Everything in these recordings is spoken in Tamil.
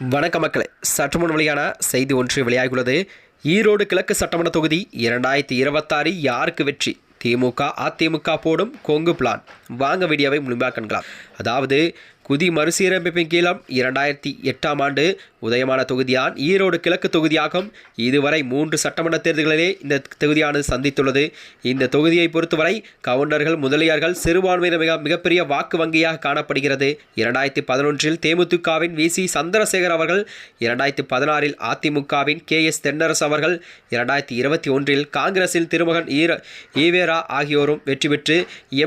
வணக்க மக்களே, சற்று முன் வெளியான செய்தி ஒன்று வெளியாகியுள்ளது. ஈரோடு கிழக்கு சட்டமன்ற தொகுதி 2026 யாருக்கு வெற்றி? திமுக அதிமுக போடும் கொங்கு பிளான். வாங்க வீடியோவை முழுமையாக காண்கலாம். அதாவது குதி மறுசீரமைப்பின் கீழம் 2008ஆம் ஆண்டு உதயமான தொகுதியான் ஈரோடு கிழக்கு தொகுதியாகும். இதுவரை 3 சட்டமன்ற தேர்தல்களிலே இந்த தொகுதியானது சந்தித்துள்ளது. இந்த தொகுதியை பொறுத்தவரை கவுண்டர்கள், முதலியார்கள் சிறுபான்மையினர் மிகப்பெரிய வாக்கு வங்கியாக காணப்படுகிறது. 2011இல் தேமுதிகவின் வி.சி. சந்திரசேகர் அவர்கள், 2016இல் அதிமுகவின் KS தென்னரசு அவர்கள், 2021இல் காங்கிரஸில் திருமகன் ஈவேரா ஆகியோரும் வெற்றி பெற்று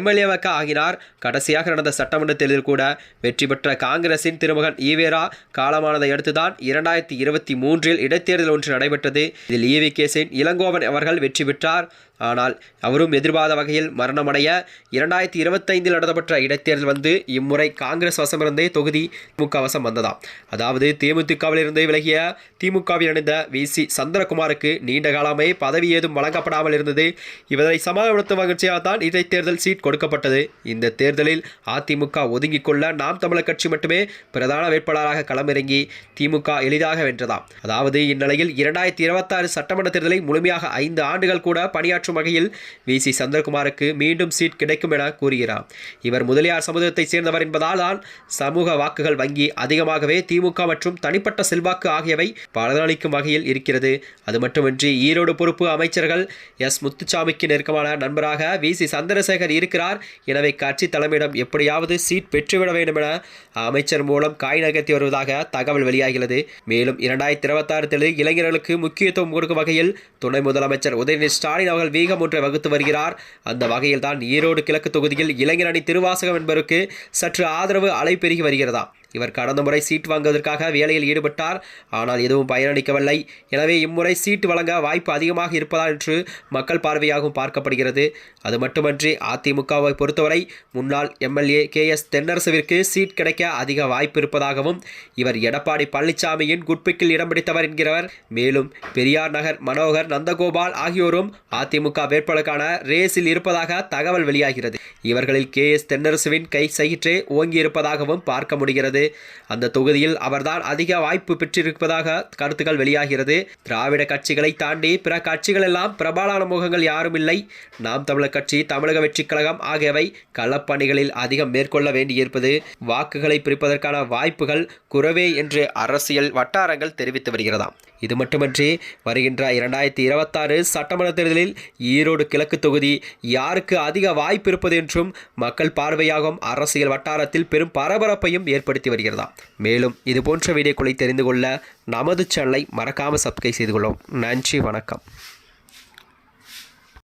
MLA-வாக ஆகினார். கடைசியாக நடந்த சட்டமன்ற தேர்தலில் கூட வெற்றி பெற்ற காங்கிரசின் திருமகன் ஈவேரா காலமானதை அடுத்துதான் 2023இல் இடைத்தேர்தல் ஒன்று நடைபெற்றது. இதில் EVK இளங்கோவன் அவர்கள் வெற்றி பெற்றார். ஆனால் அவரும் எதிர்பாராத வகையில் மரணமடைய 2025இல் நடத்தப்பட்ட இடைத்தேர்தல் இம்முறை காங்கிரஸ் வசமிருந்தே தொகுதி திமுக வசம் வந்ததாம். அதாவது தேமுதிகவிலிருந்து விலகிய திமுகவில் இணைந்த வி.சி. சந்திரகுமாருக்கு நீண்ட காலமே பதவி ஏதும் வழங்கப்படாமல் இருந்தது. இவரை சமாளித்த மகிழ்ச்சியாகத்தான் இடைத்தேர்தல் சீட் கொடுக்கப்பட்டது. இந்த தேர்தலில் அதிமுக ஒதுங்கிக் கொள்ள நாம் தமிழர் கட்சி மட்டுமே பிரதான வேட்பாளராக களமிறங்கி திமுக எளிதாக வென்றதாம். அதாவது இந்நிலையில் 2026 சட்டமன்ற தேர்தலை முழுமையாக 5 ஆண்டுகள் கூட பணியாற்ற வகையில் வி.சி. சந்திரகுமாருக்கு மீண்டும் சீட் கிடைக்கும் என கூறுகிறார். இவர் முதலியார் சமூகத்தைச் சேர்ந்தவர் என்பதால் தான் சமூக வாக்குகள் வங்கி அதிகமாகவே திமுக மற்றும் தனிப்பட்ட செல்வாக்கு ஆகியவை பலனளிக்கும் வகையில் இருக்கிறது. அது மட்டுமின்றி ஈரோடு பொறுப்பு அமைச்சர்கள் எஸ். முத்துசாமிக்கு நெருக்கமான நண்பராக வி.சி. சந்திரசேகர் இருக்கிறார். எனவே கட்சி தலைமையிடம் எப்படியாவது சீட் பெற்றுவிட வேண்டும் என அமைச்சர் மூலம் காய் நகர்த்தி வருவதாக தகவல் வெளியாகிறது. மேலும் 2026 தேர்தலில் இளைஞர்களுக்கு முக்கியத்துவம் கொடுக்கும் வகையில் துணை முதலமைச்சர் உதயநிதி ஸ்டாலின் அவர்கள் வீகம் ஒன்றை வகுத்து வருகிறார். அந்த வகையில் தான் ஈரோடு கிழக்கு தொகுதியில் இளைஞர் அணி திருவாசகம் என்பவருக்கு சற்று ஆதரவு அலை பெருகி வருகிறதா. இவர் கடந்த முறை சீட் வாங்குவதற்காக வேலையில் ஈடுபட்டார். ஆனால் எதுவும் பயனளிக்கவில்லை. எனவே இம்முறை சீட்டு வழங்க வாய்ப்பு அதிகமாக இருப்பதா என்று மக்கள் பார்வையாகவும் பார்க்கப்படுகிறது. அது மட்டுமன்றி அதிமுகவை பொறுத்தவரை முன்னாள் MLA KS தென்னரசுவிற்கு சீட் கிடைக்க அதிக வாய்ப்பு இருப்பதாகவும், இவர் எடப்பாடி பழனிசாமியின் குட்பிக்கில் இடம் பிடித்தவர் என்கிறவர். மேலும் பெரியார் நகர் மனோகர் நந்தகோபால் ஆகியோரும் அதிமுக வேட்பாளருக்கான ரேஸில் இருப்பதாக தகவல் வெளியாகிறது. இவர்களில் KS தென்னரசுவின் கை சயிற்றே ஓங்கி இருப்பதாகவும் பார்க்க முடிகிறது. அந்த தொகுதியில் அவர்தான் அதிக வாய்ப்பு பெற்றிருப்பதாக கருத்துக்கள் வெளியாகிறது. திராவிட கட்சிகளை தாண்டி பிற கட்சிகள் எல்லாம் பிரபலமான முகங்கள் யாரும் இல்லை. நாம் தமிழர் கட்சி, தமிழக வெற்றி கழகம் ஆகியவை களப்பணிகளில் அதிகம் மேற்கொள்ள வேண்டியிருப்பது வாக்குகளை பிரிப்பதற்கான வாய்ப்புகள் குறைவே என்று அரசியல் வட்டாரங்கள் தெரிவித்து வருகிறதாம். இது மட்டுமன்றி வருகின்ற 2026 சட்டமன்ற தேர்தலில் ஈரோடு கிழக்கு தொகுதி யாருக்கு அதிக வாய்ப்பு இருப்பது என்றும் மக்கள் பார்வையாகும் அரசியல் வட்டாரத்தில் பெரும் பரபரப்பையும் ஏற்படுத்தி வருகிறதா. மேலும் இதுபோன்ற வீடியோக்களை தெரிந்து கொள்ள நமது சேனலை மறக்காமல் சப்ஸ்கிரைப் செய்து கொள்ளும். நன்றி, வணக்கம்.